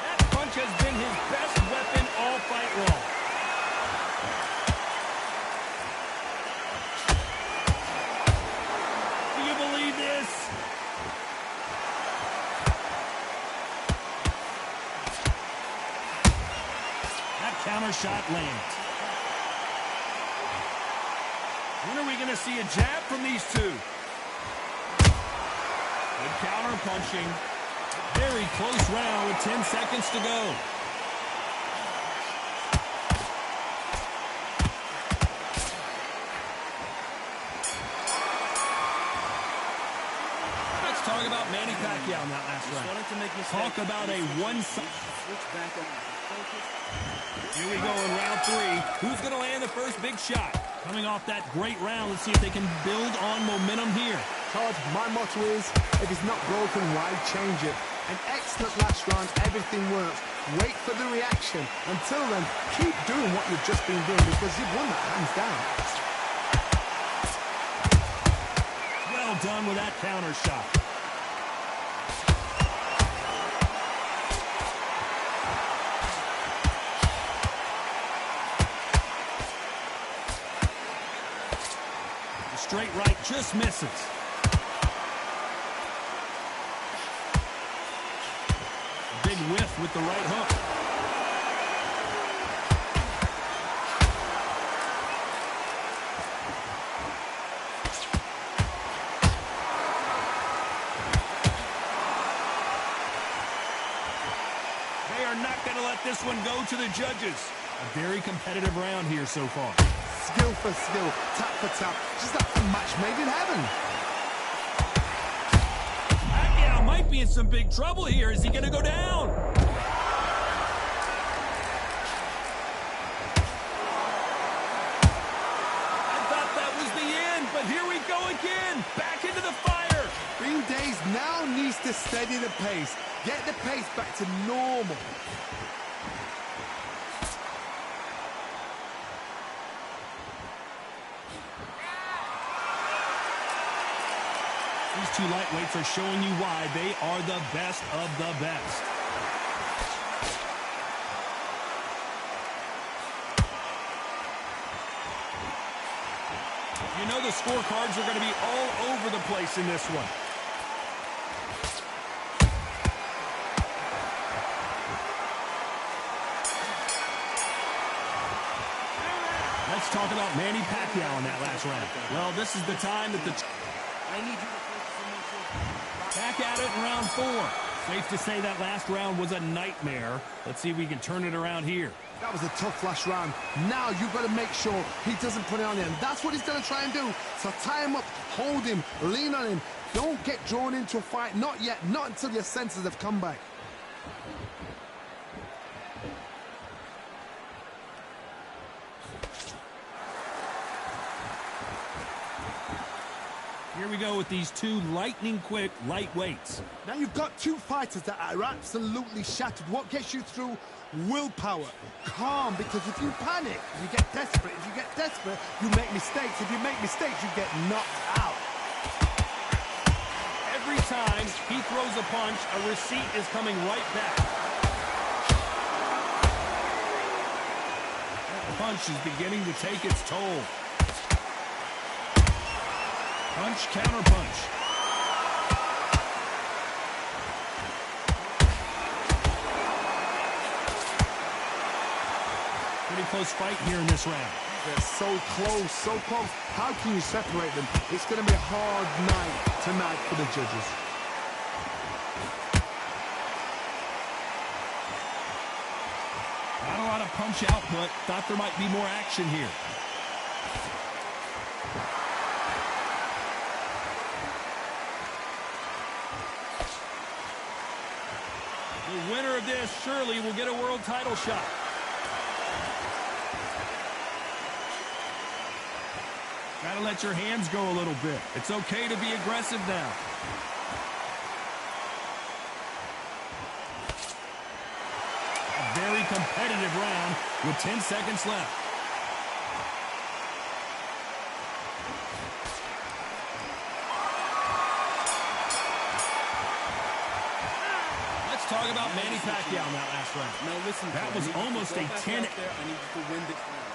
That punch has been his best weapon all fight long. Do you shot lands. When are we going to see a jab from these two? Good counter punching. Very close round with 10 seconds to go. Let's talk about Manny Pacquiao in that last round. Talk about a one-sided. Here we go in round 3. Who's going to land the first big shot? Coming off that great round, let's see if they can build on momentum here. Todd, my motto is, if it's not broken, why change it? An excellent last round, everything works. Wait for the reaction. Until then, keep doing what you've just been doing because you've won that hands down. Well done with that counter shot. Straight right just misses. Big whiff with the right hook. They are not going to let this one go to the judges. A very competitive round here so far. Skill for skill, tap for tap, just like a match made in heaven. Pacquiao might be in some big trouble here. Is he going to go down? I thought that was the end, but here we go again. Back into the fire. Green Days now needs to steady the pace, get the pace back to normal. These two lightweights are showing you why they are the best of the best. You know the scorecards are going to be all over the place in this one. Let's talk about Manny Pacquiao in that last round. Well, this is the time that the... I need you to Back at it in round 4. Safe to say that last round was a nightmare. Let's see if we can turn it around here. That was a tough last round. Now you've got to make sure he doesn't put it on him. That's what he's going to try and do. So tie him up, hold him, lean on him. Don't get drawn into a fight. Not yet. Not until your senses have come back. Here we go with these two lightning-quick lightweights. Now you've got two fighters that are absolutely shattered. What gets you through? Willpower. Calm, because if you panic, you get desperate. If you get desperate, you make mistakes. If you make mistakes, you get knocked out. Every time he throws a punch, a receipt is coming right back. That punch is beginning to take its toll. Punch, counter punch. Pretty close fight here in this round. They're so close, so close. How can you separate them? It's going to be a hard night tonight for the judges. Not a lot of punch output. Thought there might be more action here. The winner of this surely will get a world title shot. Gotta let your hands go a little bit. It's okay to be aggressive now. A very competitive round with 10 seconds left. Talk about Manny Pacquiao in that last round. Now listen, that was almost a 10. I need you to win this round.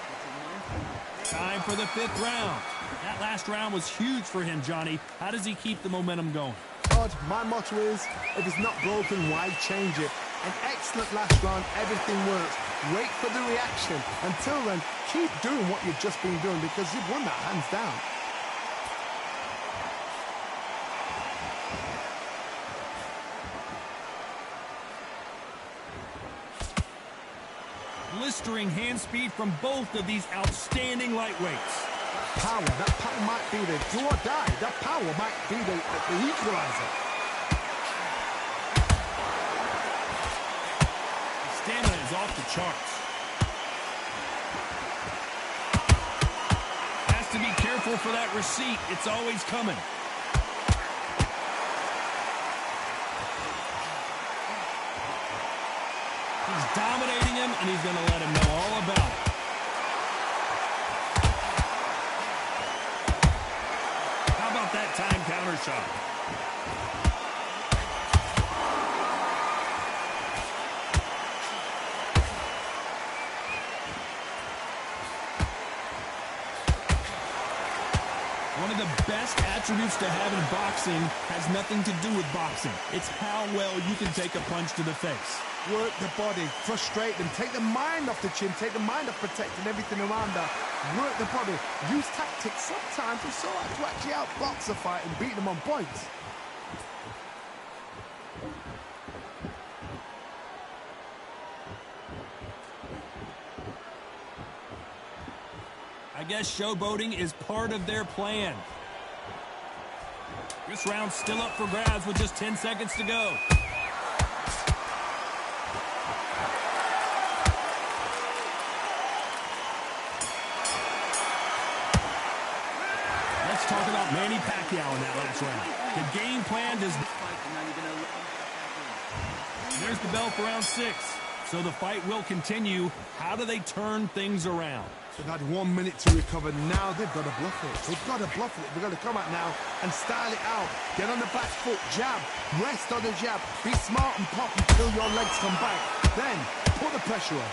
Time for the 5th round. That last round was huge for him, Johnny. How does he keep the momentum going? Todd, my motto is, if it's not broken, why change it? An excellent last round. Everything works. Wait for the reaction. Until then, keep doing what you've just been doing because you've won that hands down. Blistering hand speed from both of these outstanding lightweights. That power might be the do or die. That power might be the equalizer. The stamina is off the charts. Has to be careful for that receipt. It's always coming. He's dominating him, and he's going to let him know all about it. How about that time counter shot? One of the best attributes to have in boxing has nothing to do with boxing. It's how well you can take a punch to the face. Work the body, frustrate them, take the mind off the chin, take the mind off protecting everything around that. Work the body, use tactics. Sometimes it's so hard to actually outbox a fight and beat them on points. I guess showboating is part of their plan. This round's still up for grabs with just 10 seconds to go. Let's talk about Manny Pacquiao in that last round. The game plan does... There's the bell for round 6. So the fight will continue. How do they turn things around? They've had 1 minute to recover. Now they've got to bluff it. They've got to bluff it. They've got to come out now and style it out. Get on the back foot, jab, rest on the jab. Be smart and pop until your legs come back. Then put the pressure on.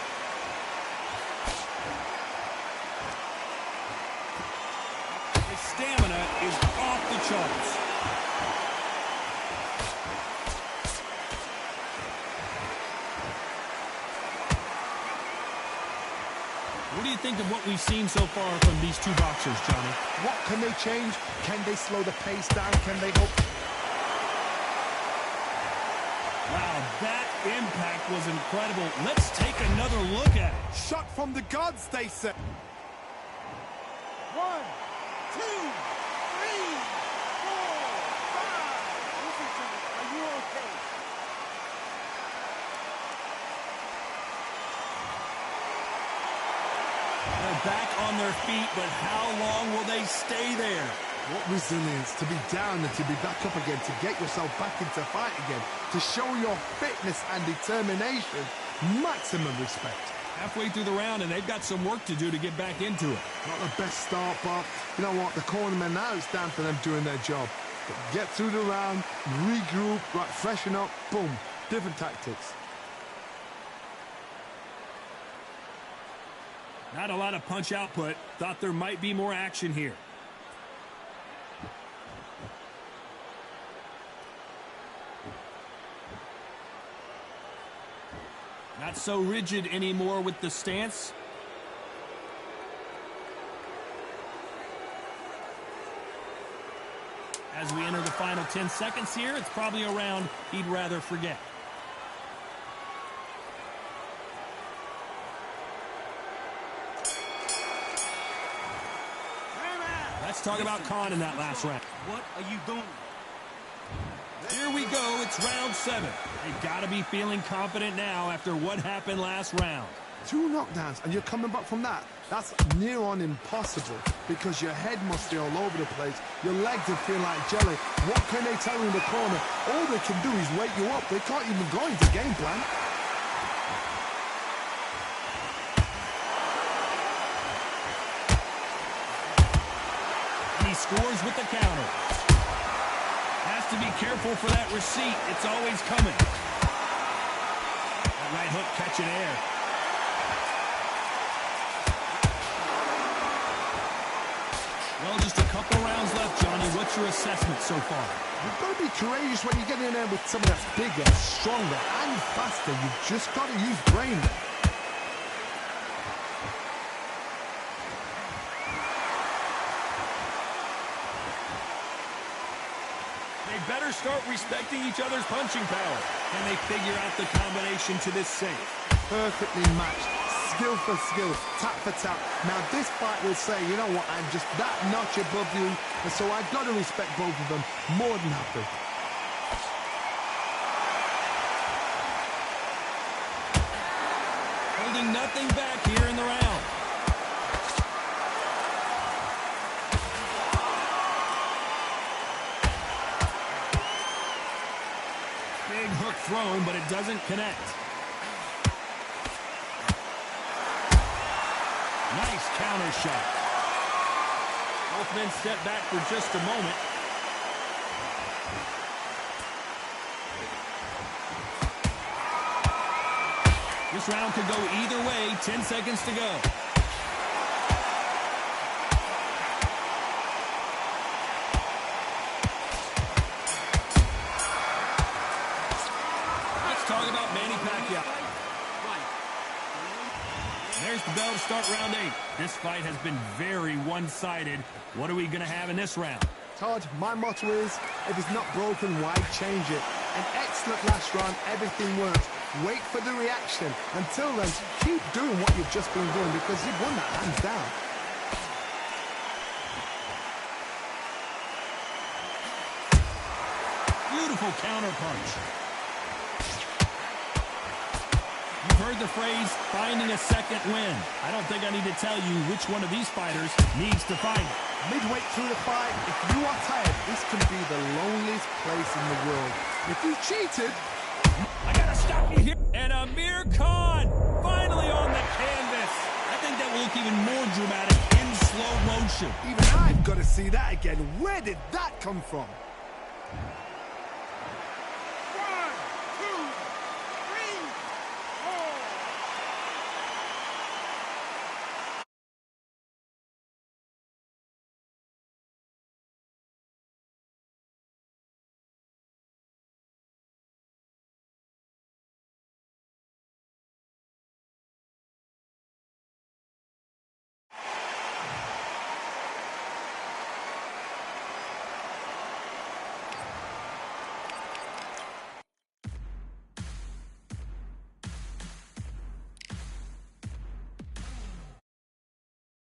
His stamina is off the charts. What do you think of what we've seen so far from these two boxers, Johnny? What can they change? Can they slow the pace down? Can they hope? Wow, that impact was incredible. Let's take another look at it. Shot from the gods, they say. 1, 2, 3, 4, 5. Listen to me. Are you okay? They're back on their feet, but how long will they stay there? What resilience to be down and to be back up again, to get yourself back into fight again, to show your fitness and determination. Maximum respect. Halfway through the round, and they've got some work to do to get back into it. Not the best start, but you know what? The cornermen now, it's down to them doing their job. But get through the round, regroup, right, freshen up, boom. Different tactics. Not a lot of punch output. Thought there might be more action here. Not so rigid anymore with the stance. As we enter the final 10 seconds here, it's probably a round he'd rather forget. Let's talk about Khan in that last round. What are you doing? Here we go. It's round 7. They've got to be feeling confident now after what happened last round. 2 knockdowns, and you're coming back from that. That's near on impossible because your head must be all over the place. Your legs will feel like jelly. What can they tell you in the corner? All they can do is wake you up. They can't even go into game plan. He scores with the counter. Has to be careful for that receipt. It's always coming. That right hook catching air. Well, just a couple rounds left, Johnny. what's your assessment so far? You've got to be courageous when you get in there with someone that's bigger, stronger, and faster. You've just got to use brain. They better start respecting each other's punching power. Can they figure out the combination to this save? Perfectly matched. Skill for skill, tap for tap. Now this fight will say, you know what, I'm just that notch above you, and so I've got to respect both of them more than happy. Holding nothing back here in the round. Big hook thrown, but it doesn't connect. Nice counter shot. Both men step back for just a moment. This round could go either way. 10 seconds to go. Let's talk about Manny Pacquiao. There's the bell to start round 8. This fight has been very one-sided. What are we going to have in this round? Todd, my motto is, if it's not broken, why change it? An excellent last round, everything works. Wait for the reaction. Until then, keep doing what you've just been doing because you've won that hands down. Beautiful counter punch. You've heard the phrase, finding a second win. I don't think I need to tell you which one of these fighters needs to find it. Midway through the fight, if you are tired, this can be the loneliest place in the world. If you cheated... I gotta stop you here. And Amir Khan finally on the canvas. I think that will look even more dramatic in slow motion. Even I've got to see that again. Where did that come from?